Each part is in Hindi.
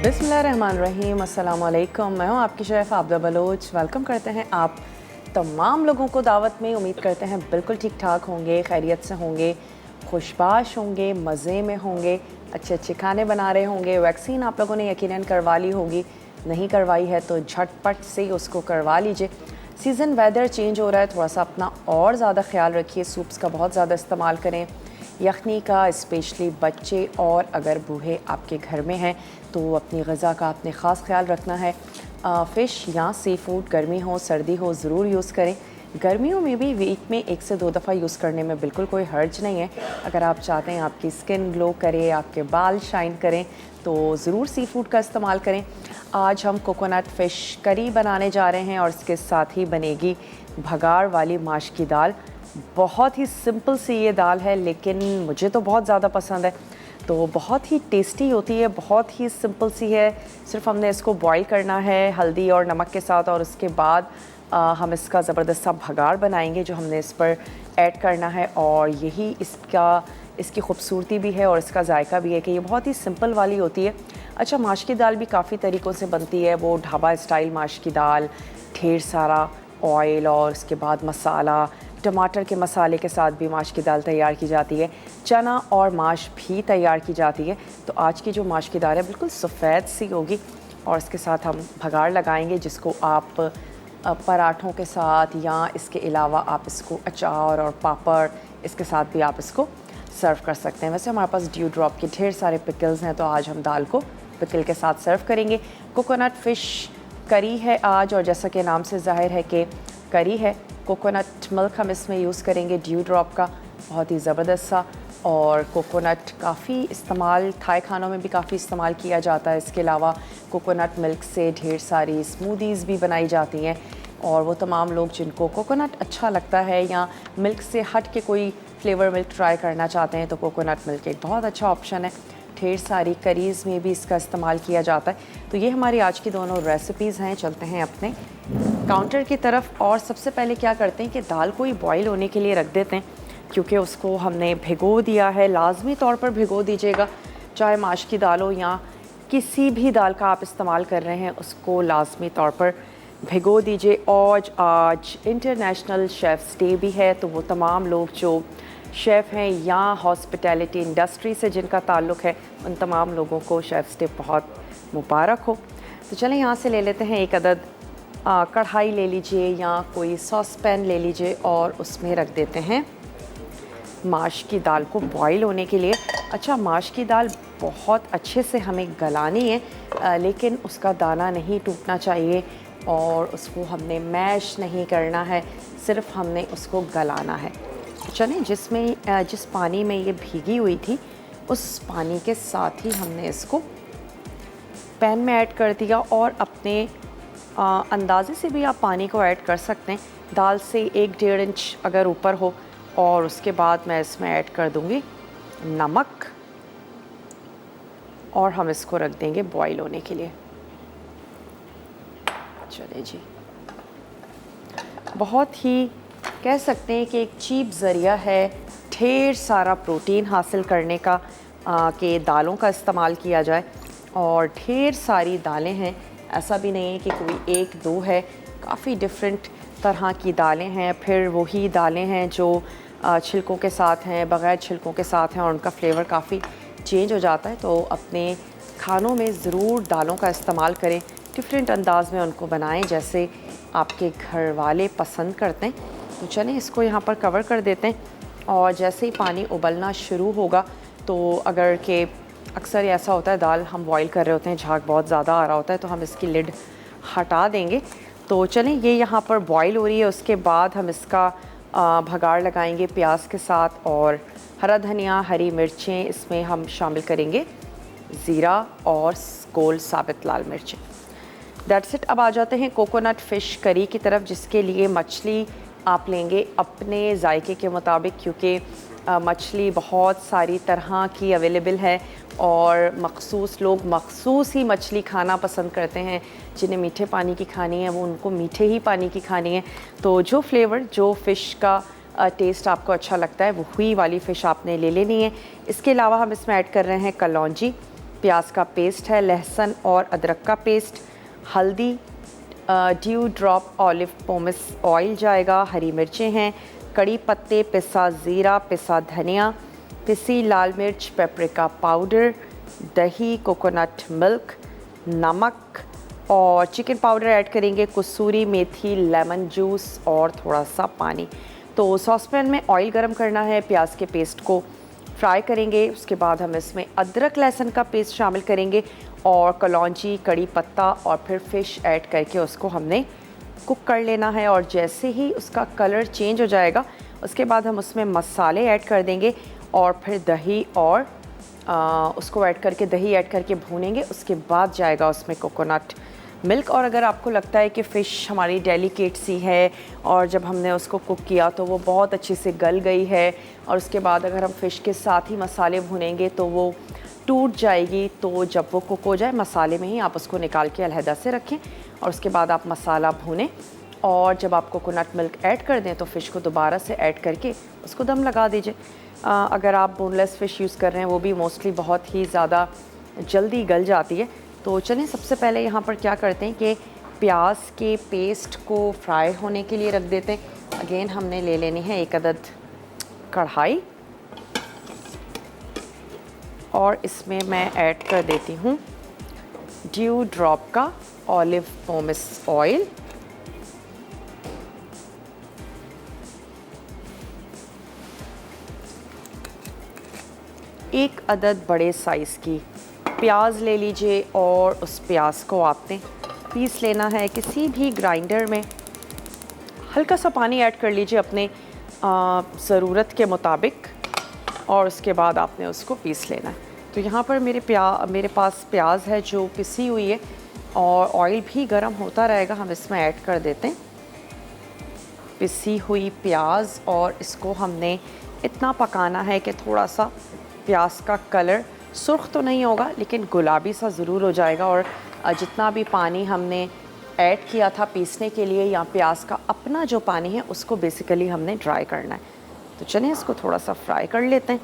बिस्मिल्लाहिर्रहमानिर्रहीम, अस्सलाम वालेकुम। मैं हूँ आपकी शेफ़ आबदा बलोच। वेलकम करते हैं आप तमाम लोगों को दावत में। उम्मीद करते हैं बिल्कुल ठीक ठाक होंगे, खैरियत से होंगे, खुशबाश होंगे, मज़े में होंगे, अच्छे अच्छे खाने बना रहे होंगे। वैक्सीन आप लोगों ने यकीनन करवा ली होगी, नहीं करवाई है तो झटपट से उसको करवा लीजिए। सीज़न वेदर चेंज हो रहा है, थोड़ा सा अपना और ज़्यादा ख्याल रखिए। सूप्स का बहुत ज़्यादा इस्तेमाल करें, यखनी का, स्पेशली बच्चे और अगर बूढ़े आपके घर में हैं तो अपनी ग़िज़ा का आपने ख़ास ख्याल रखना है। फ़िश या सी फूड गर्मी हो सर्दी हो ज़रूर यूज़ करें। गर्मियों में भी वीक में 1 से 2 दफ़ा यूज़ करने में बिल्कुल कोई हर्ज नहीं है। अगर आप चाहते हैं आपकी स्किन ग्लो करे, आपके बाल शाइन करें तो ज़रूर सी फूड का इस्तेमाल करें। आज हम कोकोनट फ़िश करी बनाने जा रहे हैं और इसके साथ ही बनेगी भगाड़ वाली माश की दाल। बहुत ही सिंपल सी ये दाल है लेकिन मुझे तो बहुत ज़्यादा पसंद है, तो बहुत ही टेस्टी होती है, बहुत ही सिंपल सी है। सिर्फ हमने इसको बॉईल करना है हल्दी और नमक के साथ और उसके बाद हम इसका ज़बरदस्त सा भगाड़ बनाएंगे जो हमने इस पर ऐड करना है। और यही इसकी खूबसूरती भी है और इसका जायका भी है कि ये बहुत ही सिंपल वाली होती है। अच्छा, माश की दाल भी काफ़ी तरीक़ों से बनती है। वो ढाबा स्टाइल माश की दाल, ढेर सारा ऑयल और उसके बाद मसाला, टमाटर के मसाले के साथ भी माश की दाल तैयार की जाती है। चना और माश भी तैयार की जाती है। तो आज की जो माश की दाल है बिल्कुल सफ़ेद सी होगी और इसके साथ हम भगाड़ लगाएंगे जिसको आप पराठों के साथ या इसके अलावा आप इसको अचार और पापड़ इसके साथ भी आप इसको सर्व कर सकते हैं। वैसे हमारे पास ड्यू ड्रॉप के ढेर सारे पिकल्स हैं तो आज हम दाल को पिकल के साथ सर्व करेंगे। कोकोनट फ़िश करी है आज और जैसा कि नाम से ज़ाहिर है कि करी है। कोकोनट मिल्क हम इसमें यूज़ करेंगे ड्यू ड्रॉप का, बहुत ही ज़बरदस्त सा। और कोकोनट काफ़ी इस्तेमाल थाई खानों में भी काफ़ी इस्तेमाल किया जाता है। इसके अलावा कोकोनट मिल्क से ढेर सारी स्मूदीज़ भी बनाई जाती हैं और वो तमाम लोग जिनको कोकोनट अच्छा लगता है या मिल्क से हट के कोई फ्लेवर मिल्क ट्राई करना चाहते हैं तो कोकोनट मिल्क एक बहुत अच्छा ऑप्शन है। ढेर सारी करीज़ में भी इसका इस्तेमाल किया जाता है। तो ये हमारी आज की दोनों रेसिपीज़ हैं। चलते हैं अपने काउंटर की तरफ और सबसे पहले क्या करते हैं कि दाल को ही बॉईल होने के लिए रख देते हैं क्योंकि उसको हमने भिगो दिया है। लाजमी तौर पर भिगो दीजिएगा, चाहे माश की दाल हो या किसी भी दाल का आप इस्तेमाल कर रहे हैं उसको लाजमी तौर पर भिगो दीजिए। और आज इंटरनेशनल शेफ़्स डे भी है तो वो तमाम लोग जो शेफ़ हैं या हॉस्पिटैलिटी इंडस्ट्री से जिनका ताल्लुक़ है उन तमाम लोगों को शेफ़्स डे बहुत मुबारक हो। तो चलें यहाँ से ले लेते हैं एक अदद कढ़ाई ले लीजिए या कोई सॉस पैन ले लीजिए और उसमें रख देते हैं माश की दाल को बॉईल होने के लिए। अच्छा, माश की दाल बहुत अच्छे से हमें गलानी है लेकिन उसका दाना नहीं टूटना चाहिए और उसको हमने मैश नहीं करना है, सिर्फ हमने उसको गलाना है। चलें, जिस पानी में ये भीगी हुई थी उस पानी के साथ ही हमने इसको पैन में ऐड कर दिया और अपने अंदाज़े से भी आप पानी को ऐड कर सकते हैं, दाल से 1-1.5 इंच अगर ऊपर हो। और उसके बाद मैं इसमें ऐड कर दूंगी नमक और हम इसको रख देंगे बॉईल होने के लिए। चलिए जी, बहुत ही कह सकते हैं कि एक चीप ज़रिया है ढेर सारा प्रोटीन हासिल करने का कि दालों का इस्तेमाल किया जाए। और ढेर सारी दालें हैं, ऐसा भी नहीं है कि कोई 1-2 है, काफ़ी डिफरेंट तरह की दालें हैं। फिर वही दालें हैं जो छिलकों के साथ हैं, बग़ैर छिलकों के साथ हैं और उनका फ्लेवर काफ़ी चेंज हो जाता है। तो अपने खानों में ज़रूर दालों का इस्तेमाल करें, डिफरेंट अंदाज में उनको बनाएं जैसे आपके घर वाले पसंद करते हैं। तो चलें, इसको यहाँ पर कवर कर देते हैं और जैसे ही पानी उबलना शुरू होगा तो अगर के अक्सर ऐसा होता है दाल हम बॉईल कर रहे होते हैं, झाग बहुत ज़्यादा आ रहा होता है तो हम इसकी लिड हटा देंगे। तो चलें, ये यहाँ पर बॉईल हो रही है। उसके बाद हम इसका भगाड़ लगाएंगे प्याज के साथ और हरा धनिया, हरी मिर्चें इसमें हम शामिल करेंगे, ज़ीरा और गोल साबित लाल मिर्चें। That's it. अब आ जाते हैं कोकोनट फ़िश करी की तरफ, जिसके लिए मछली आप लेंगे अपने जायके के मुताबिक क्योंकि मछली बहुत सारी तरह की अवेलेबल है और मखसूस लोग मखसूस ही मछली खाना पसंद करते हैं। जिन्हें मीठे पानी की खानी है वो उनको मीठे ही पानी की खानी है। तो जो फ्लेवर, जो फ़िश का टेस्ट आपको अच्छा लगता है वही वाली फ़िश आपने ले लेनी है। इसके अलावा हम इसमें ऐड कर रहे हैं कलौंजी, प्याज का पेस्ट है, लहसुन और अदरक का पेस्ट, हल्दी, dew drop olive pomace oil जाएगा, हरी मिर्चें हैं, कड़ी पत्ते, पिसा ज़ीरा, पिसा धनिया, पिसी लाल मिर्च, पेपरिका पाउडर, दही, कोकोनट मिल्क, नमक और चिकन पाउडर ऐड करेंगे, कसूरी मेथी, लेमन जूस और थोड़ा सा पानी। तो सॉसपैन में ऑयल गरम करना है, प्याज के पेस्ट को फ्राई करेंगे। उसके बाद हम इसमें अदरक लहसुन का पेस्ट शामिल करेंगे और कलौंजी, कड़ी पत्ता और फिर फ़िश ऐड करके उसको हमने कुक कर लेना है। और जैसे ही उसका कलर चेंज हो जाएगा उसके बाद हम उसमें मसाले ऐड कर देंगे और फिर दही और उसको ऐड करके दही ऐड करके भूनेंगे। उसके बाद जाएगा उसमें कोकोनट मिल्क। और अगर आपको लगता है कि फ़िश हमारी डेलिकेट सी है और जब हमने उसको कुक किया तो वो बहुत अच्छे से गल गई है और उसके बाद अगर हम फ़िश के साथ ही मसाले भुनेंगे तो वो टूट जाएगी, तो जब वो कुक हो जाए मसाले में ही आप उसको निकाल के अलहदा से रखें और उसके बाद आप मसाला भूनें। और जब आप कोकोनट मिल्क ऐड कर दें तो फ़िश को दोबारा से ऐड करके उसको दम लगा दीजिए। अगर आप बोनलेस फ़िश यूज़ कर रहे हैं वो भी मोस्टली बहुत ही ज़्यादा जल्दी गल जाती है। तो चलिए सबसे पहले यहाँ पर क्या करते हैं कि प्याज के पेस्ट को फ्राई होने के लिए रख देते हैं। अगेन हमने ले लेनी है एक अदद कढ़ाई और इसमें मैं ऐड कर देती हूँ ड्यू ड्रॉप का ऑलिव पोमेस ऑयल। एक अदद बड़े साइज़ की प्याज ले लीजिए और उस प्याज को आपने पीस लेना है किसी भी ग्राइंडर में। हल्का सा पानी ऐड कर लीजिए अपने ज़रूरत के मुताबिक और उसके बाद आपने उसको पीस लेना है। तो यहाँ पर मेरे पास प्याज है जो पिसी हुई है और ऑयल भी गर्म होता रहेगा। हम इसमें ऐड कर देते हैं पिसी हुई प्याज और इसको हमने इतना पकाना है कि थोड़ा सा प्याज का कलर सुर्ख तो नहीं होगा लेकिन गुलाबी सा ज़रूर हो जाएगा। और जितना भी पानी हमने ऐड किया था पीसने के लिए या प्याज का अपना जो पानी है उसको बेसिकली हमने ड्राई करना है। तो चलिए इसको थोड़ा सा फ्राई कर लेते हैं।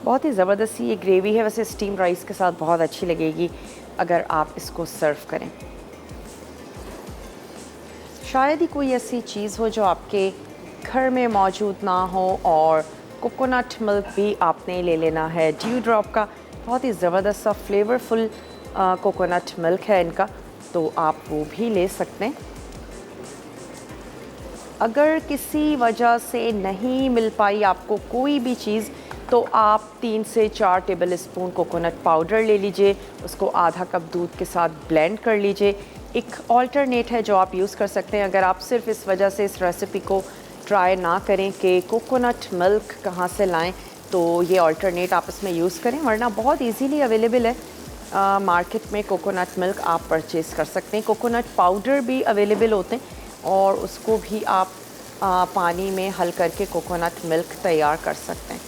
बहुत ही ज़बरदस्त ये ग्रेवी है, वैसे स्टीम राइस के साथ बहुत अच्छी लगेगी अगर आप इसको सर्व करें। शायद ही कोई ऐसी चीज़ हो जो आपके घर में मौजूद ना हो। और कोकोनट मिल्क भी आपने ले लेना है ड्यू ड्रॉप का, बहुत ही ज़बरदस्त सा फ्लेवरफुल कोकोनट मिल्क है इनका, तो आप वो भी ले सकते हैं। अगर किसी वजह से नहीं मिल पाई आपको कोई भी चीज़ तो आप 3 से 4 टेबल स्पून कोकोनट पाउडर ले लीजिए, उसको आधा कप दूध के साथ ब्लेंड कर लीजिए। एक ऑल्टरनेट है जो आप यूज़ कर सकते हैं अगर आप सिर्फ इस वजह से इस रेसिपी को ट्राई ना करें कि कोकोनट मिल्क कहाँ से लाएं, तो ये ऑल्टरनेट आप इसमें यूज़ करें, वरना बहुत इजीली अवेलेबल है मार्केट में। कोकोनट मिल्क आप परचेज़ कर सकते हैं। कोकोनट पाउडर भी अवेलेबल होते हैं और उसको भी आप पानी में हल करके कोकोनट मिल्क तैयार कर सकते हैं।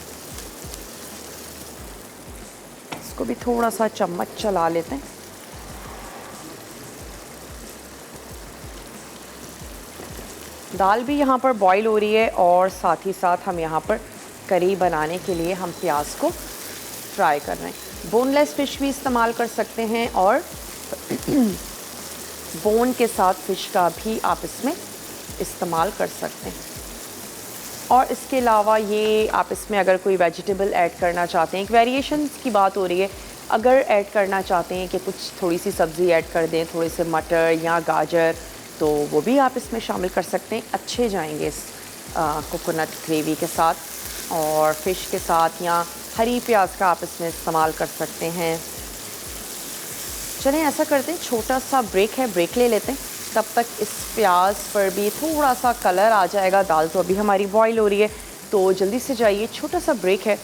इसको भी थोड़ा सा चम्मच चला लेते हैं। दाल भी यहाँ पर बॉईल हो रही है और साथ ही साथ हम यहाँ पर करी बनाने के लिए हम प्याज को फ्राई कर रहे हैं। बोनलेस फ़िश भी इस्तेमाल कर सकते हैं और बोन के साथ फ़िश का भी आप इसमें इस्तेमाल कर सकते हैं। और इसके अलावा ये आप इसमें अगर कोई वेजिटेबल ऐड करना चाहते हैं, एक वेरिएशन की बात हो रही है, अगर ऐड करना चाहते हैं कि कुछ थोड़ी सी सब्ज़ी ऐड कर दें, थोड़े से मटर या गाजर, तो वो भी आप इसमें शामिल कर सकते हैं। अच्छे जाएंगे इस कोकोनट ग्रेवी के साथ और फ़िश के साथ, या हरी प्याज का आप इसमें इस्तेमाल कर सकते हैं। चलें ऐसा करते हैं, छोटा सा ब्रेक है, ब्रेक ले लेते हैं। तब तक इस प्याज पर भी थोड़ा सा कलर आ जाएगा। दाल तो अभी हमारी बॉईल हो रही है, तो जल्दी से जाइए, छोटा सा ब्रेक है,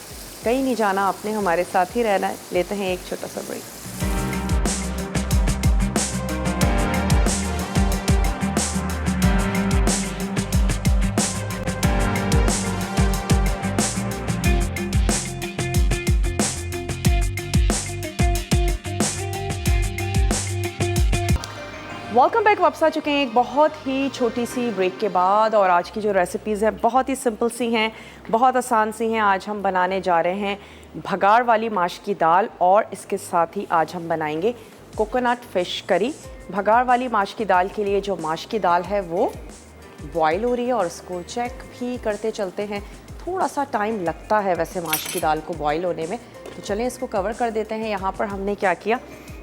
कहीं नहीं जाना आपने, हमारे साथ ही रहना है। लेते हैं एक छोटा सा ब्रेक। Welcome back. वापस आ चुके हैं एक बहुत ही छोटी सी ब्रेक के बाद, और आज की जो रेसिपीज़ हैं बहुत ही सिंपल सी हैं, बहुत आसान सी हैं। आज हम बनाने जा रहे हैं भगाड़ वाली माश की दाल, और इसके साथ ही आज हम बनाएंगे कोकोनट फ़िश करी। भगाड़ वाली माश की दाल के लिए जो माश की दाल है वो बॉयल हो रही है, और उसको चेक भी करते चलते हैं। थोड़ा सा टाइम लगता है वैसे माश की दाल को बॉयल होने में, तो चलें इसको कवर कर देते हैं। यहाँ पर हमने क्या किया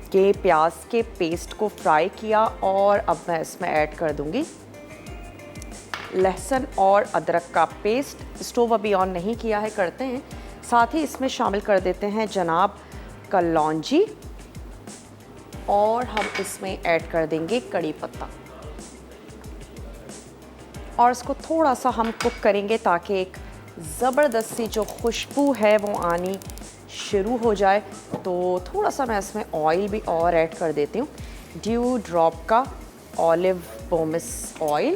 कि प्याज के पेस्ट को फ्राई किया, और अब मैं इसमें ऐड कर दूंगी लहसुन और अदरक का पेस्ट। स्टोव अभी ऑन नहीं किया है, करते हैं। साथ ही इसमें शामिल कर देते हैं जनाब कलौंजी, और हम इसमें ऐड कर देंगे कड़ी पत्ता, और इसको थोड़ा सा हम कुक करेंगे ताकि एक ज़बरदस्त सी जो खुशबू है वो आनी शुरू हो जाए। तो थोड़ा सा मैं इसमें ऑयल भी और ऐड कर देती हूँ, ड्यू ड्रॉप का ऑलिव पोमिस ऑयल।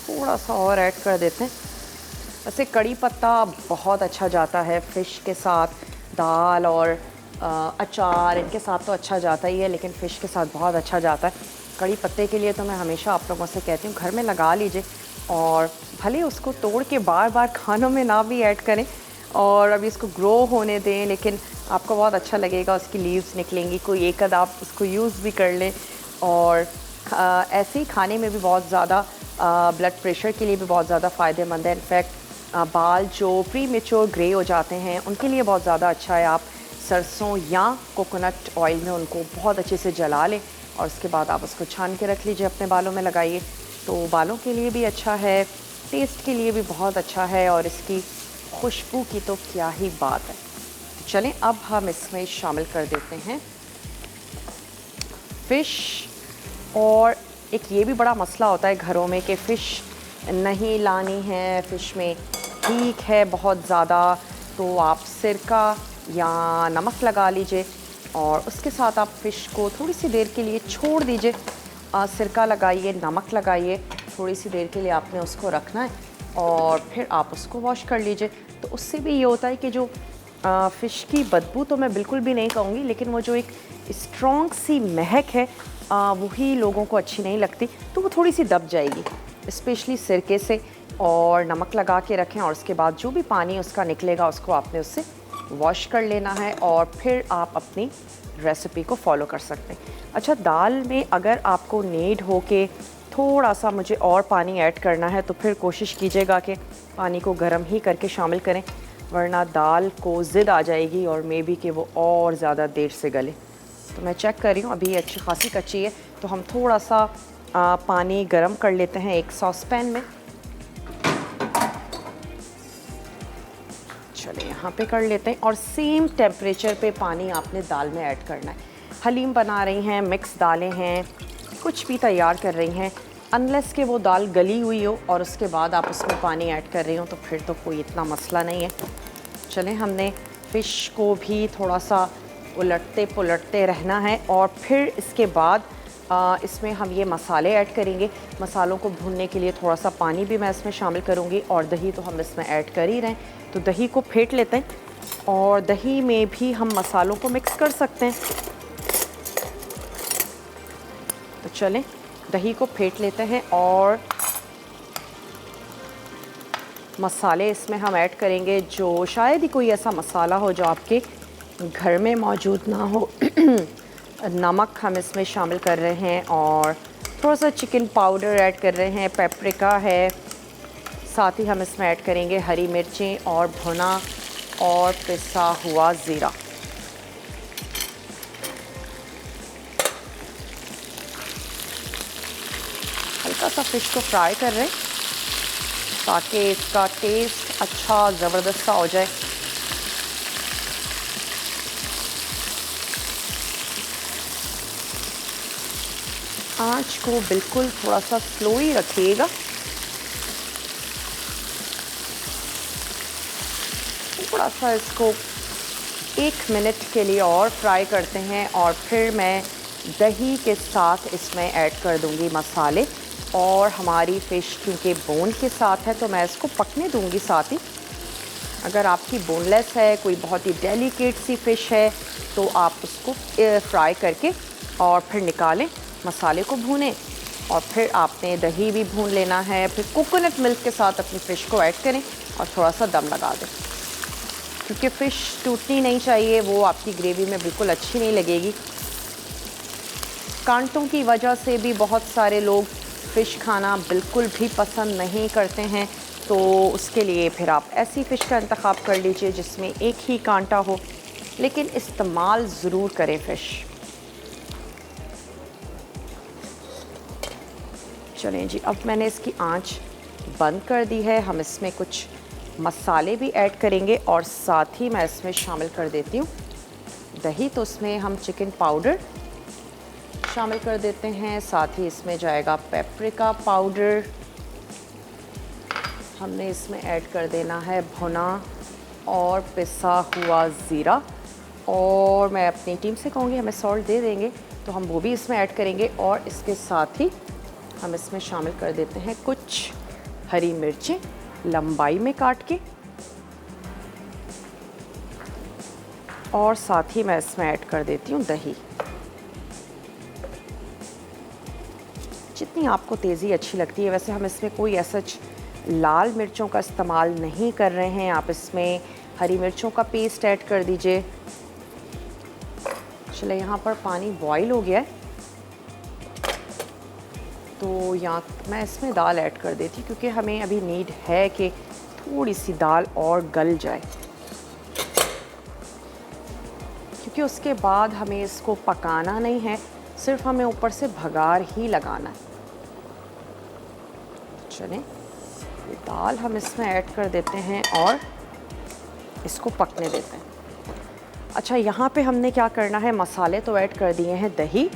थोड़ा सा और ऐड कर देते हैं। वैसे कड़ी पत्ता बहुत अच्छा जाता है फ़िश के साथ, दाल और अचार इनके साथ तो अच्छा जाता ही है, लेकिन फ़िश के साथ बहुत अच्छा जाता है। कड़ी पत्ते के लिए तो मैं हमेशा आप लोगों से कहती हूँ घर में लगा लीजिए, और भले उसको तोड़ के बार बार खानों में ना भी ऐड करें, और अभी इसको ग्रो होने दें, लेकिन आपको बहुत अच्छा लगेगा। उसकी लीव्स निकलेंगी, कोई एक आध आप उसको यूज़ भी कर लें, और ऐसे ही खाने में भी बहुत ज़्यादा ब्लड प्रेशर के लिए भी बहुत ज़्यादा फ़ायदेमंद है। इनफैक्ट बाल जो प्री मेच्योर ग्रे हो जाते हैं उनके लिए बहुत ज़्यादा अच्छा है। आप सरसों या कोकोनट ऑयल में उनको बहुत अच्छे से जला लें, और उसके बाद आप उसको छान के रख लीजिए, अपने बालों में लगाइए। तो बालों के लिए भी अच्छा है, टेस्ट के लिए भी बहुत अच्छा है, और इसकी खुशबू की तो क्या ही बात है। तो चलें अब हम इसमें शामिल कर देते हैं फ़िश। और एक ये भी बड़ा मसला होता है घरों में कि फ़िश नहीं लानी है, फ़िश में हीट है बहुत ज़्यादा, तो आप सिरका या नमक लगा लीजिए, और उसके साथ आप फ़िश को थोड़ी सी देर के लिए छोड़ दीजिए। सिरका लगाइए, नमक लगाइए, थोड़ी सी देर के लिए आपने उसको रखना है, और फिर आप उसको वॉश कर लीजिए। तो उससे भी ये होता है कि जो फ़िश की बदबू तो मैं बिल्कुल भी नहीं कहूँगी, लेकिन वो जो एक स्ट्रॉन्ग सी महक है वही लोगों को अच्छी नहीं लगती, तो वो थोड़ी सी दब जाएगी। स्पेशली सिरके से और नमक लगा के रखें, और उसके बाद जो भी पानी उसका निकलेगा उसको आपने उससे वॉश कर लेना है, और फिर आप अपनी रेसिपी को फॉलो कर सकते हैं। अच्छा, दाल में अगर आपको नीड हो कि थोड़ा सा मुझे और पानी ऐड करना है, तो फिर कोशिश कीजिएगा कि पानी को गर्म ही करके शामिल करें, वरना दाल को ज़िद आ जाएगी और मे बी कि वो और ज़्यादा देर से गले। तो मैं चेक कर रही हूँ, अभी अच्छी खासी कच्ची है, तो हम थोड़ा सा पानी गर्म कर लेते हैं एक सॉस पैन में। चलिए यहाँ पे कर लेते हैं, और सेम टेम्परेचर पे पानी आपने दाल में ऐड करना है। हलीम बना रही हैं, मिक्स दालें हैं, कुछ भी तैयार कर रही हैं, अनलेस कि वो दाल गली हुई हो और उसके बाद आप उसमें पानी ऐड कर रही हो, तो फिर तो कोई इतना मसला नहीं है। चलें, हमने फ़िश को भी थोड़ा सा उलटते पुलटते रहना है, और फिर इसके बाद इसमें हम ये मसाले ऐड करेंगे। मसालों को भूनने के लिए थोड़ा सा पानी भी मैं इसमें शामिल करूँगी, और दही तो हम इसमें ऐड कर ही रहे हैं, तो दही को फेंट लेते हैं, और दही में भी हम मसालों को मिक्स कर सकते हैं। तो चलें, दही को फेंट लेते हैं, और मसाले इसमें हम ऐड करेंगे जो शायद ही कोई ऐसा मसाला हो जो आपके घर में मौजूद ना हो। नमक हम इसमें शामिल कर रहे हैं, और थोड़ा सा चिकन पाउडर ऐड कर रहे हैं, पेपरिका है, साथ ही हम इसमें ऐड करेंगे हरी मिर्चें और भुना और पिसा हुआ ज़ीरा। हल्का सा फ़िश को फ्राई कर रहे हैं ताकि इसका टेस्ट अच्छा ज़बरदस्त सा हो जाए। आँच को बिल्कुल थोड़ा सा स्लो ही रखिएगा। थोड़ा सा इसको 1 मिनट के लिए और फ्राई करते हैं, और फिर मैं दही के साथ इसमें ऐड कर दूंगी मसाले, और हमारी फ़िश क्योंकि बोन के साथ है तो मैं इसको पकने दूंगी साथ ही। अगर आपकी बोनलेस है, कोई बहुत ही डेलिकेट सी फ़िश है, तो आप उसको फ्राई करके और फिर निकालें, मसाले को भूनें और फिर आपने दही भी भून लेना है। फिर कोकोनट मिल्क के साथ अपनी फ़िश को ऐड करें और थोड़ा सा दम लगा दें, क्योंकि फ़िश टूटनी नहीं चाहिए, वो आपकी ग्रेवी में बिल्कुल अच्छी नहीं लगेगी। कांटों की वजह से भी बहुत सारे लोग फ़िश खाना बिल्कुल भी पसंद नहीं करते हैं, तो उसके लिए फिर आप ऐसी फ़िश का इंतखाब कर लीजिए जिसमें एक ही कांटा हो, लेकिन इस्तेमाल ज़रूर करें फ़िश। चलें जी, अब मैंने इसकी आंच बंद कर दी है। हम इसमें कुछ मसाले भी ऐड करेंगे और साथ ही मैं इसमें शामिल कर देती हूँ दही। तो उसमें हम चिकन पाउडर शामिल कर देते हैं, साथ ही इसमें जाएगा पेपरिका पाउडर। हमने इसमें ऐड कर देना है भुना और पिसा हुआ ज़ीरा, और मैं अपनी टीम से कहूँगी हमें सॉल्ट दे देंगे तो हम वो भी इसमें ऐड करेंगे। और इसके साथ ही हम इसमें शामिल कर देते हैं कुछ हरी मिर्चें लंबाई में काट के, और साथ ही मैं इसमें ऐड कर देती हूँ दही। जितनी आपको तेज़ी अच्छी लगती है, वैसे हम इसमें कोई ऐसा लाल मिर्चों का इस्तेमाल नहीं कर रहे हैं, आप इसमें हरी मिर्चों का पेस्ट ऐड कर दीजिए। चले, यहाँ पर पानी बॉईल हो गया है, तो यहाँ मैं इसमें दाल ऐड कर देती हूँ, क्योंकि हमें अभी नीड है कि थोड़ी सी दाल और गल जाए, क्योंकि उसके बाद हमें इसको पकाना नहीं है, सिर्फ हमें ऊपर से भगार ही लगाना है। चलें, ये दाल हम इसमें ऐड कर देते हैं और इसको पकने देते हैं। अच्छा, यहाँ पे हमने क्या करना है, मसाले तो ऐड कर दिए हैं, दही,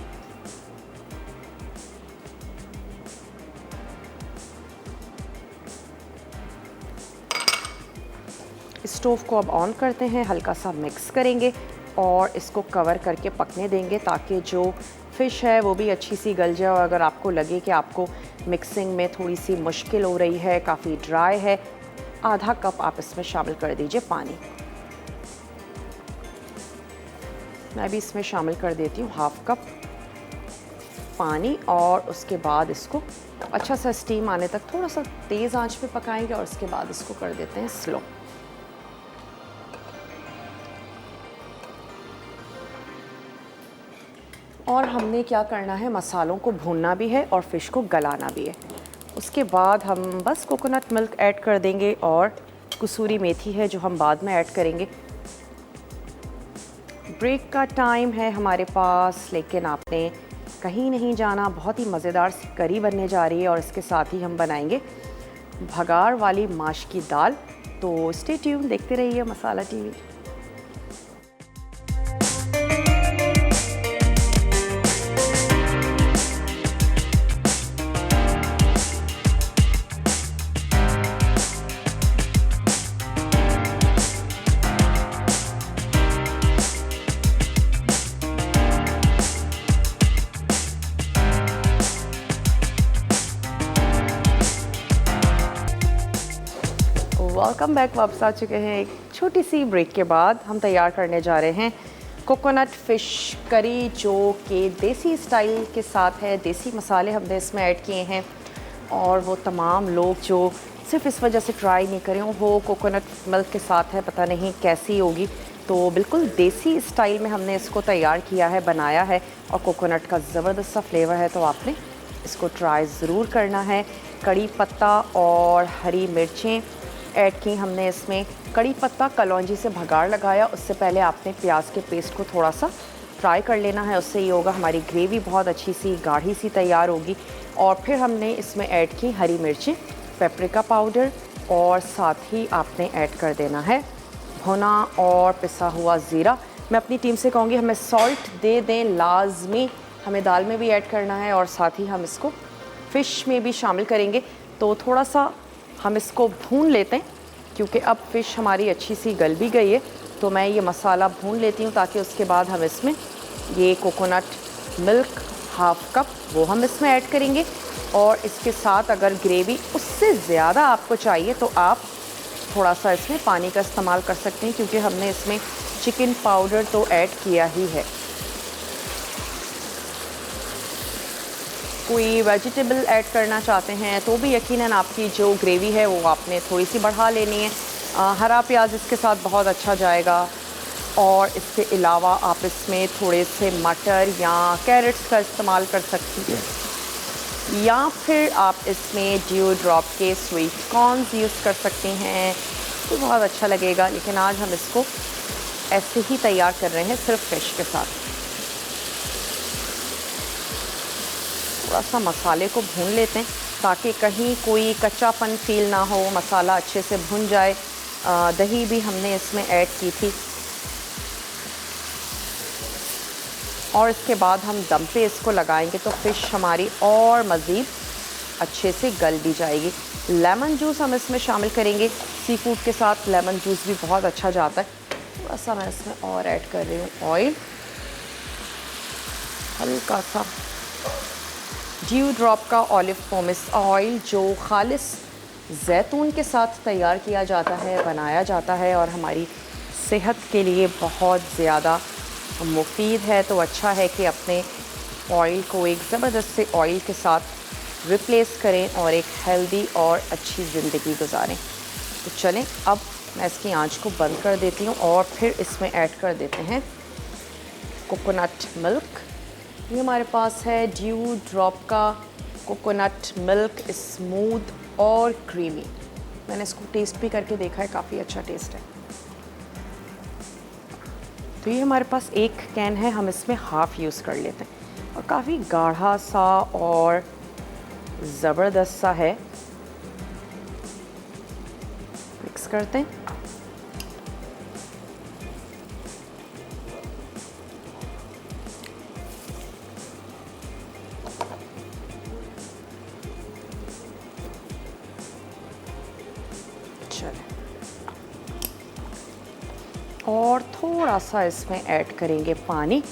स्टोव को अब ऑन करते हैं, हल्का सा मिक्स करेंगे और इसको कवर करके पकने देंगे, ताकि जो फ़िश है वो भी अच्छी सी गल जाए। और अगर आपको लगे कि आपको मिक्सिंग में थोड़ी सी मुश्किल हो रही है, काफ़ी ड्राई है, आधा कप आप इसमें शामिल कर दीजिए पानी। मैं भी इसमें शामिल कर देती हूँ हाफ़ कप पानी, और उसके बाद इसको अच्छा सा स्टीम आने तक थोड़ा सा तेज़ आंच पे पकाएंगे और उसके बाद इसको कर देते हैं स्लो। और हमने क्या करना है, मसालों को भूनना भी है और फ़िश को गलाना भी है। उसके बाद हम बस कोकोनट मिल्क ऐड कर देंगे और कसूरी मेथी है जो हम बाद में ऐड करेंगे। ब्रेक का टाइम है हमारे पास, लेकिन आपने कहीं नहीं जाना। बहुत ही मज़ेदार सी करी बनने जा रही है और इसके साथ ही हम बनाएंगे भगार वाली माश की दाल। तो स्टे ट्यून, देखते रहिए मसाला टीवी। वेलकम बैक, वापस आ चुके हैं एक छोटी सी ब्रेक के बाद। हम तैयार करने जा रहे हैं कोकोनट फ़िश करी, जो कि देसी स्टाइल के साथ है। देसी मसाले हमने इसमें ऐड किए हैं, और वो तमाम लोग जो सिर्फ इस वजह से ट्राई नहीं करें हो कोकोनट मिल्क के साथ है, पता नहीं कैसी होगी। तो बिल्कुल देसी स्टाइल में हमने इसको तैयार किया है, बनाया है, और कोकोनट का ज़बरदस्त सा फ्लेवर है, तो आपने इसको ट्राई ज़रूर करना है। कड़ी पत्ता और हरी मिर्चें ऐड की हमने इसमें। कड़ी पत्ता कलौंजी से भगाड़ लगाया, उससे पहले आपने प्याज के पेस्ट को थोड़ा सा फ्राई कर लेना है, उससे ये होगा हमारी ग्रेवी बहुत अच्छी सी गाढ़ी सी तैयार होगी। और फिर हमने इसमें ऐड की हरी मिर्ची, पेपरिका पाउडर, और साथ ही आपने ऐड कर देना है भुना और पिसा हुआ ज़ीरा। मैं अपनी टीम से कहूँगी हमें सॉल्ट दे दें लाजमी, हमें दाल में भी ऐड करना है और साथ ही हम इसको फ़िश में भी शामिल करेंगे। तो थोड़ा सा हम इसको भून लेते हैं, क्योंकि अब फ़िश हमारी अच्छी सी गल भी गई है। तो मैं ये मसाला भून लेती हूँ, ताकि उसके बाद हम इसमें ये कोकोनट मिल्क हाफ़ कप वो हम इसमें ऐड करेंगे। और इसके साथ अगर ग्रेवी उससे ज़्यादा आपको चाहिए तो आप थोड़ा सा इसमें पानी का इस्तेमाल कर सकते हैं क्योंकि हमने इसमें चिकन पाउडर तो ऐड किया ही है। कोई वेजिटेबल ऐड करना चाहते हैं तो भी यकीनन आपकी जो ग्रेवी है वो आपने थोड़ी सी बढ़ा लेनी है। हरा प्याज इसके साथ बहुत अच्छा जाएगा। और इसके अलावा आप इसमें थोड़े से मटर या कैरेट्स का इस्तेमाल कर सकती हैं, या फिर आप इसमें ड्यू ड्रॉप के स्वीट कॉर्न्स यूज़ कर सकती हैं तो बहुत अच्छा लगेगा। लेकिन आज हम इसको ऐसे ही तैयार कर रहे हैं सिर्फ फिश के साथ। थोड़ा सा मसाले को भून लेते हैं ताकि कहीं कोई कच्चापन फील ना हो, मसाला अच्छे से भुन जाए। दही भी हमने इसमें ऐड की थी और इसके बाद हम दम पे इसको लगाएंगे तो फ़िश हमारी और मज़ीद अच्छे से गल भी जाएगी। लेमन जूस हम इसमें शामिल करेंगे, सी फूड के साथ लेमन जूस भी बहुत अच्छा जाता है। थोड़ा सा मैं इसमें और ऐड कर रही हूँ ऑयल, हल्का सा ड्यू ड्रॉप का ऑलिव पोमेस ऑयल जो खालिस जैतून के साथ तैयार किया जाता है, बनाया जाता है और हमारी सेहत के लिए बहुत ज़्यादा मुफीद है। तो अच्छा है कि अपने ऑयल को एक ज़बरदस्त से ऑयल के साथ रिप्लेस करें और एक हेल्दी और अच्छी ज़िंदगी गुजारें। तो चलें, अब मैं इसकी आंच को बंद कर देती हूँ और फिर इसमें ऐड कर देते हैं कोकोनट मिल्क। ये हमारे पास है ड्यू ड्रॉप का कोकोनट मिल्क, स्मूथ और क्रीमी। मैंने इसको टेस्ट भी करके देखा है, काफ़ी अच्छा टेस्ट है। तो ये हमारे पास एक कैन है, हम इसमें हाफ़ यूज़ कर लेते हैं और काफ़ी गाढ़ा सा और ज़बरदस्त सा है। मिक्स करते हैं। और थोड़ा सा इसमें ऐड करेंगे पानी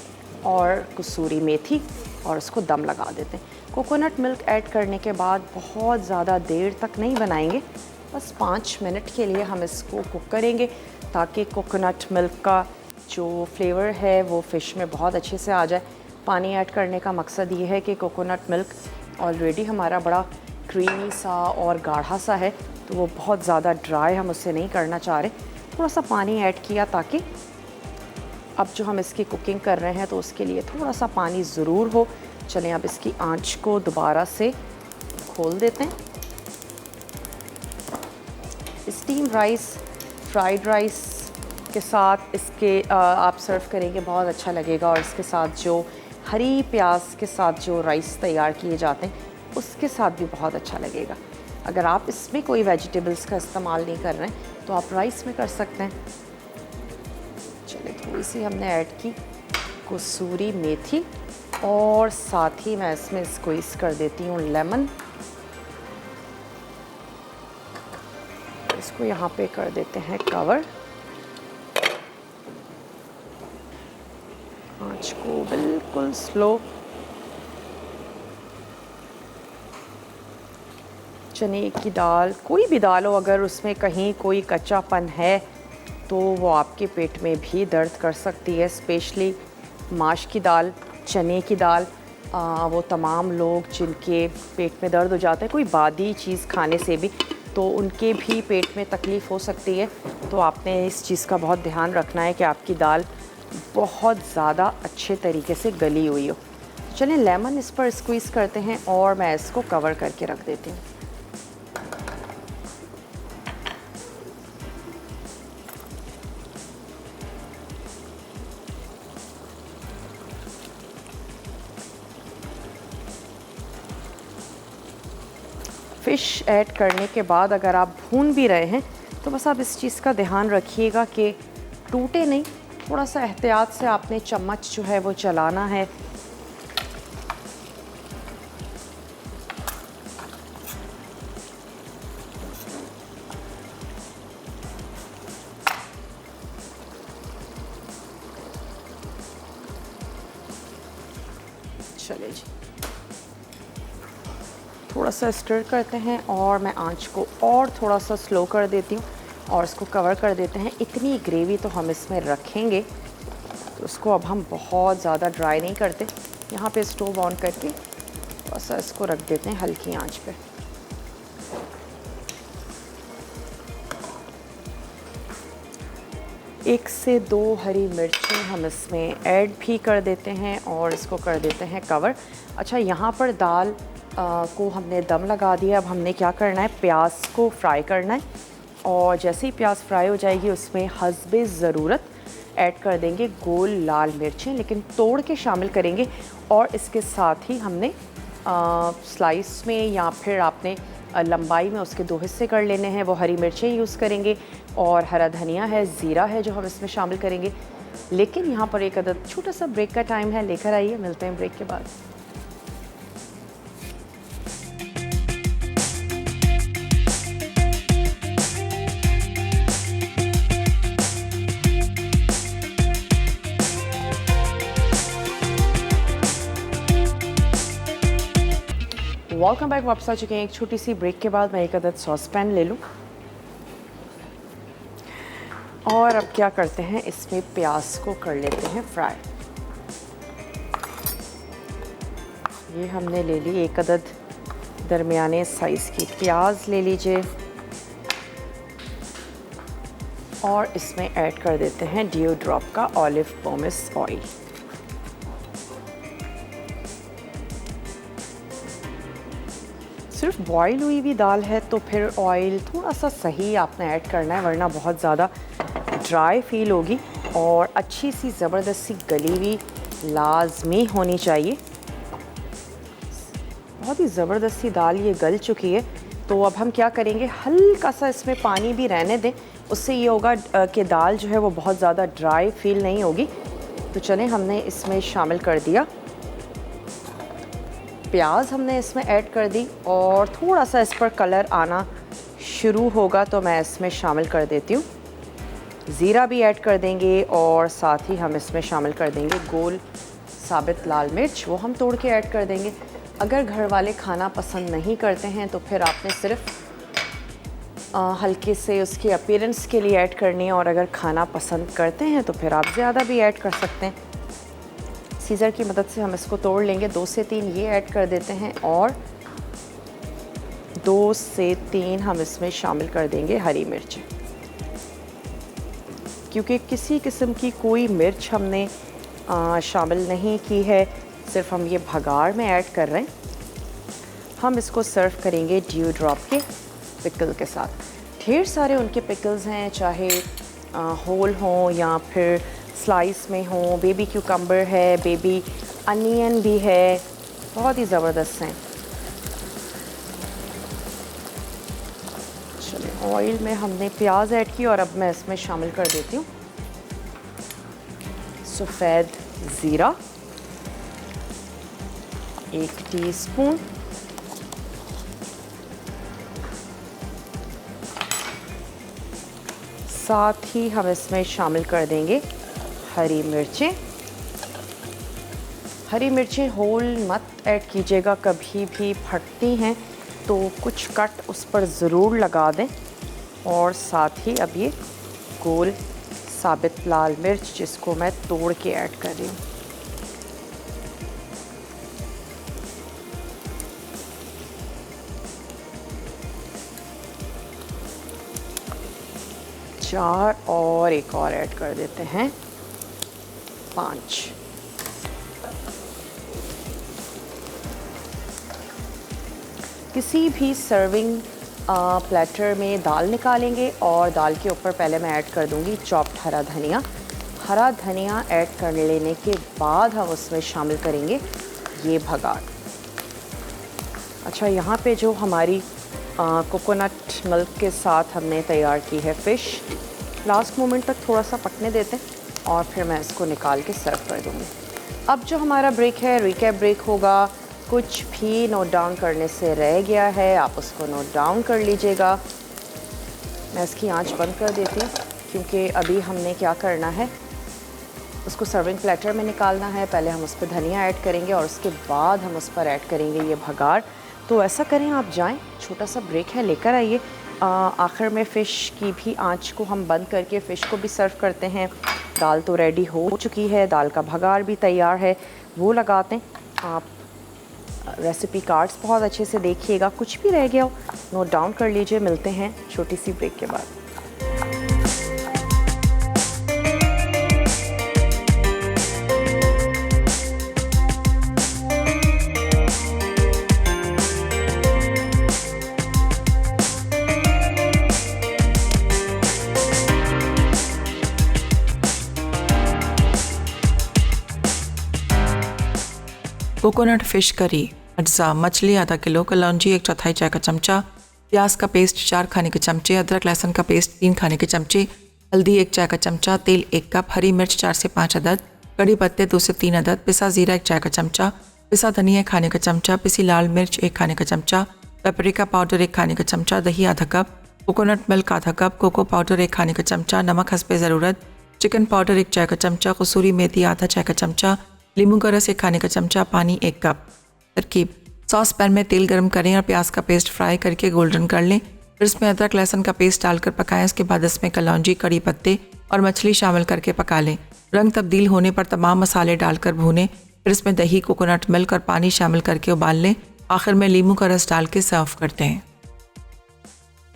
और कसूरी मेथी और इसको दम लगा देते हैं। कोकोनट मिल्क ऐड करने के बाद बहुत ज़्यादा देर तक नहीं बनाएंगे, बस 5 मिनट के लिए हम इसको कुक करेंगे ताकि कोकोनट मिल्क का जो फ्लेवर है वो फ़िश में बहुत अच्छे से आ जाए। पानी ऐड करने का मकसद ये है कि कोकोनट मिल्क ऑलरेडी हमारा बड़ा क्रीमी सा और गाढ़ा सा है, तो वो बहुत ज़्यादा ड्राई हम उससे नहीं करना चाह रहे। थोड़ा सा पानी ऐड किया ताकि अब जो हम इसकी कुकिंग कर रहे हैं तो उसके लिए थोड़ा सा पानी ज़रूर हो। चलें, अब इसकी आंच को दोबारा से खोल देते हैं। स्टीम राइस, फ्राइड राइस के साथ इसके आप सर्व करेंगे, बहुत अच्छा लगेगा। और इसके साथ जो हरी प्याज के साथ जो राइस तैयार किए जाते हैं उसके साथ भी बहुत अच्छा लगेगा। अगर आप इसमें कोई वेजिटेबल्स का इस्तेमाल नहीं कर रहे हैं तो आप राइस में कर सकते हैं। चलिए, थोड़ी सी हमने ऐड की कसूरी मेथी और साथ ही मैं इसमें स्क्वीज़ कर देती हूँ लेमन। इसको यहाँ पे कर देते हैं कवर। आंच को बिल्कुल स्लो। चने की दाल, कोई भी दाल हो, अगर उसमें कहीं कोई कच्चापन है तो वो आपके पेट में भी दर्द कर सकती है। स्पेशली माश की दाल, चने की दाल, वो तमाम लोग जिनके पेट में दर्द हो जाता है कोई बादी चीज़ खाने से भी, तो उनके भी पेट में तकलीफ़ हो सकती है। तो आपने इस चीज़ का बहुत ध्यान रखना है कि आपकी दाल बहुत ज़्यादा अच्छे तरीके से गली हुई हो। चलिए, लेमन इस पर स्क्वीज़ करते हैं और मैं इसको कवर करके रख देती हूँ। फ़िश ऐड करने के बाद अगर आप भून भी रहे हैं तो बस आप इस चीज़ का ध्यान रखिएगा कि टूटे नहीं। थोड़ा सा एहतियात से आपने चम्मच जो है वो चलाना है। चले जी, थोड़ा सा स्टर करते हैं और मैं आंच को और थोड़ा सा स्लो कर देती हूँ और इसको कवर कर देते हैं। इतनी ग्रेवी तो हम इसमें रखेंगे, तो उसको अब हम बहुत ज़्यादा ड्राई नहीं करते। यहाँ पे स्टोव ऑन करके बस इसको रख देते हैं हल्की आंच पे। एक से दो हरी मिर्चें हम इसमें ऐड भी कर देते हैं और इसको कर देते हैं कवर। अच्छा, यहाँ पर दाल को हमने दम लगा दिया। अब हमने क्या करना है, प्याज को फ्राई करना है और जैसे ही प्याज फ्राई हो जाएगी उसमें हस्बे ज़रूरत ऐड कर देंगे गोल लाल मिर्चें, लेकिन तोड़ के शामिल करेंगे। और इसके साथ ही हमने स्लाइस में या फिर आपने लंबाई में उसके 2 हिस्से कर लेने हैं, वो हरी मिर्चें यूज़ करेंगे और हरा धनिया है, ज़ीरा है जो हम इसमें शामिल करेंगे। लेकिन यहाँ पर एक अदद छोटा सा ब्रेक का टाइम है, लेकर आइए, मिलते हैं ब्रेक के बाद। वेलकम बैक, वापस आ चुके हैं एक छोटी सी ब्रेक के बाद। मैं एक अदद सॉस पैन ले लूँ और अब क्या करते हैं, इसमें प्याज को कर लेते हैं फ्राई। ये हमने ले ली एक अदद दरमियाने साइज़ की प्याज ले लीजिए और इसमें ऐड कर देते हैं ड्यू ड्रॉप का ऑलिव पोमेस ऑयल। सिर्फ बॉईल हुई हुई दाल है तो फिर ऑयल थोड़ा सा सही आपने ऐड करना है, वरना बहुत ज़्यादा ड्राई फील होगी। और अच्छी सी ज़बरदस्त सी गली हुई लाजमी होनी चाहिए। बहुत ही ज़बरदस्त सी दाल ये गल चुकी है, तो अब हम क्या करेंगे, हल्का सा इसमें पानी भी रहने दें। उससे ये होगा कि दाल जो है वो बहुत ज़्यादा ड्राई फील नहीं होगी। तो चलें, हमने इसमें शामिल कर दिया प्याज, हमने इसमें ऐड कर दी और थोड़ा सा इस पर कलर आना शुरू होगा तो मैं इसमें शामिल कर देती हूँ ज़ीरा भी ऐड कर देंगे और साथ ही हम इसमें शामिल कर देंगे गोल साबित लाल मिर्च, वो हम तोड़ के ऐड कर देंगे। अगर घर वाले खाना पसंद नहीं करते हैं तो फिर आपने सिर्फ हल्के से उसके अपीयरेंस के लिए ऐड करनी है, और अगर खाना पसंद करते हैं तो फिर आप ज़्यादा भी ऐड कर सकते हैं। सीज़र की मदद से हम इसको तोड़ लेंगे। 2 से 3 ये ऐड कर देते हैं और 2 से 3 हम इसमें शामिल कर देंगे हरी मिर्च, क्योंकि किसी किस्म की कोई मिर्च हमने शामिल नहीं की है, सिर्फ हम ये भगाड़ में ऐड कर रहे हैं। हम इसको सर्व करेंगे ड्यू ड्रॉप के पिकल के साथ। ढेर सारे उनके पिकल्स हैं, चाहे होल हों या फिर स्लाइस में हो। बेबी क्यूकम्बर है, बेबी अनियन भी है, बहुत ही ज़बरदस्त हैं। चलिए, ऑयल में हमने प्याज ऐड की और अब मैं इसमें शामिल कर देती हूँ सफ़ेद ज़ीरा 1 टीस्पून, साथ ही हम इसमें शामिल कर देंगे हरी मिर्चें। हरी मिर्चें होल मत ऐड कीजिएगा, कभी भी फटती हैं तो कुछ कट उस पर ज़रूर लगा दें। और साथ ही अब ये गोल साबित लाल मिर्च जिसको मैं तोड़ के ऐड कर रही हूँ। चार और एक और ऐड कर देते हैं 5। किसी भी सर्विंग प्लेटर में दाल निकालेंगे और दाल के ऊपर पहले मैं ऐड कर दूंगी चॉप्ड हरा धनिया। हरा धनिया ऐड कर लेने के बाद हम उसमें शामिल करेंगे ये भगाड़। अच्छा, यहाँ पे जो हमारी कोकोनट मिल्क के साथ हमने तैयार की है फ़िश, लास्ट मोमेंट तक थोड़ा सा पकने देते हैं और फिर मैं इसको निकाल के सर्व कर दूँगी। अब जो हमारा ब्रेक है, रिकैप ब्रेक होगा। कुछ भी नोट डाउन करने से रह गया है आप उसको नोट डाउन कर लीजिएगा। मैं इसकी आंच बंद कर देती हूँ क्योंकि अभी हमने क्या करना है, उसको सर्विंग प्लेटर में निकालना है। पहले हम उस पर धनिया ऐड करेंगे और उसके बाद हम उस पर ऐड करेंगे ये भगाड़। तो ऐसा करें, आप जाएं, छोटा सा ब्रेक है, लेकर आइए, आखिर में फ़िश की भी आंच को हम बंद करके फ़िश को भी सर्व करते हैं। दाल तो रेडी हो चुकी है, दाल का भगार भी तैयार है, वो लगाते हैं। आप रेसिपी कार्ड्स बहुत अच्छे से देखिएगा, कुछ भी रह गया हो नोट डाउन कर लीजिए। मिलते हैं छोटी सी ब्रेक के बाद। कोकोनट फ़िश करी अज्जा, मछली आधा किलो, कलौंजी 1/4 चाय का चमचा, प्याज का पेस्ट 4 खाने के चमचे, अदरक लहसुन का पेस्ट 3 खाने के चमचे, हल्दी 1 चाय का चमचा, तेल 1 कप, हरी मिर्च 4 से 5 अदद, कड़ी पत्ते 2 से 3 अदद, पिसा जीरा 1 चाय का चमचा, पिसा धनिया 1 खाने का चमचा, पिसी लाल मिर्च 1 खाने का चमचा, पेपरिका पाउडर 1 खाने का चमचा, दही आधा कप, कोकोनट मिल्क आधा कप, कोको पाउडर 1 खाने का चमचा, नमक हस्बे ज़रूरत, चिकन पाउडर 1 चाय का चमचा, कसूरी मेथी आधा चाय का चमचा, नींबू का रस 1 खाने का चमचा, पानी 1 कप। तरकीब: सॉस पैन में तेल गरम करें और प्याज का पेस्ट फ्राई करके गोल्डन कर लें। फिर इसमें अदरक लहसुन का पेस्ट डालकर पकाएं। इसके बाद इसमें कलौंजी, कड़ी पत्ते और मछली शामिल करके पका लें। रंग तब्दील होने पर तमाम मसाले डालकर भूनें। फिर इसमें दही, कोकोनट मिल्क और पानी शामिल करके उबाल लें। आखिर में नींबू का रस डाल के सर्व करते हैं।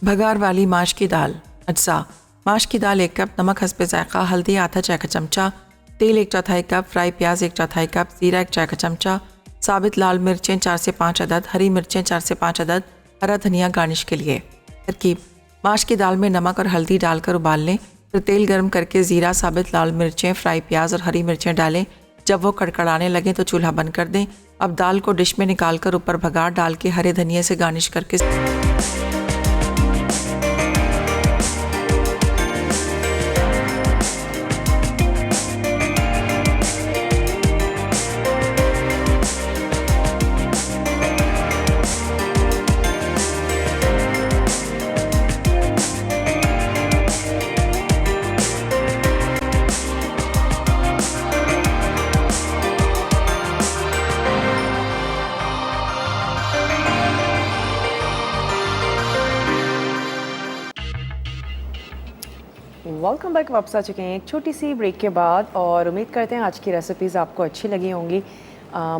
भगार वाली माश की दाल अज्जा: माश की दाल 1 कप, नमक हस्बे जायका, हल्दी आधा चाय का चमचा, तेल 1/4 कप, फ्राई प्याज 1/4 कप, जीरा 1 चाय का चमचा, साबित लाल मिर्चें 4 से 5 अदद, हरी मिर्चें 4 से 5 अदद, हरा धनिया गार्निश के लिए। तरकीब: माश की दाल में नमक और हल्दी डालकर उबाल लें। फिर तेल गर्म करके जीरा, साबित लाल मिर्चें, फ्राई प्याज और हरी मिर्चें डालें। जब वो कड़कड़ाने लगें तो चूल्हा बंद कर दें। अब दाल को डिश में निकाल कर ऊपर भगार डाल के हरे धनिया से गार्निश करके वेलकम बैक। वापस आ चुके हैं एक छोटी सी ब्रेक के बाद और उम्मीद करते हैं आज की रेसिपीज़ आपको अच्छी लगी होंगी।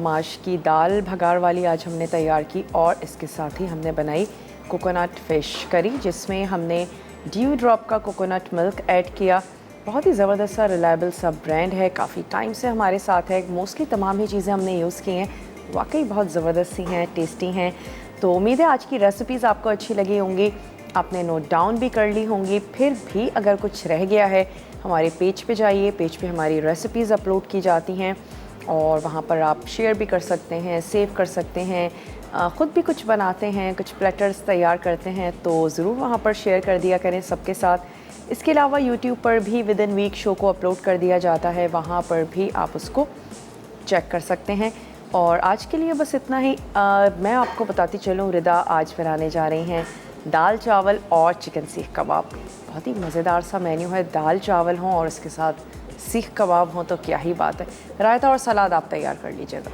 माश की दाल भगार वाली आज हमने तैयार की और इसके साथ ही हमने बनाई कोकोनट फ़िश करी, जिसमें हमने ड्यू ड्रॉप का कोकोनट मिल्क ऐड किया। बहुत ही ज़बरदस्त सा रिलायबल सा ब्रांड है, काफ़ी टाइम से हमारे साथ है। मोस्टली तमाम ही चीज़ें हमने यूज़ की हैं, वाकई बहुत ज़बरदस्त सी हैं, टेस्टी हैं। तो उम्मीद है आज की रेसिपीज़ आपको अच्छी लगी होंगी, आपने नोट डाउन भी कर ली होंगी। फिर भी अगर कुछ रह गया है हमारे पेज पे जाइए, पेज पे हमारी रेसिपीज़ अपलोड की जाती हैं और वहाँ पर आप शेयर भी कर सकते हैं, सेव कर सकते हैं। ख़ुद भी कुछ बनाते हैं, कुछ प्लेटर्स तैयार करते हैं तो ज़रूर वहाँ पर शेयर कर दिया करें सबके साथ। इसके अलावा यूट्यूब पर भी विद इन वीक शो को अपलोड कर दिया जाता है, वहाँ पर भी आप उसको चेक कर सकते हैं। और आज के लिए बस इतना ही। मैं आपको बताती चलूँ, रिदा आज बनाने जा रही हैं दाल चावल और चिकन सीख कबाब। बहुत ही मज़ेदार सा मेन्यू है, दाल चावल हों और इसके साथ सीख कबाब हों तो क्या ही बात है। रायता और सलाद आप तैयार कर लीजिएगा।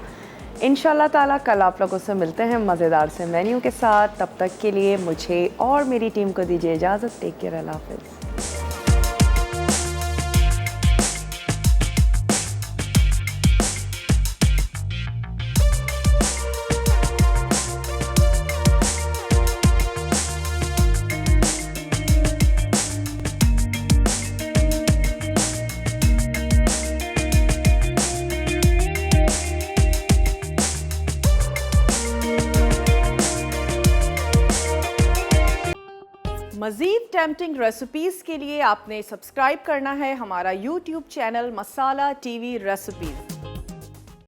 इंशाल्लाह ताला कल आप लोगों से मिलते हैं मज़ेदार से मेन्यू के साथ। तब तक के लिए मुझे और मेरी टीम को दीजिए इजाज़त। टेक केयर, अल्लाह हाफ़िज़। मज़ीद टेम्पटिंग रेसिपीज़ के लिए आपने सब्सक्राइब करना है हमारा YouTube चैनल मसाला TV रेसिपीज़।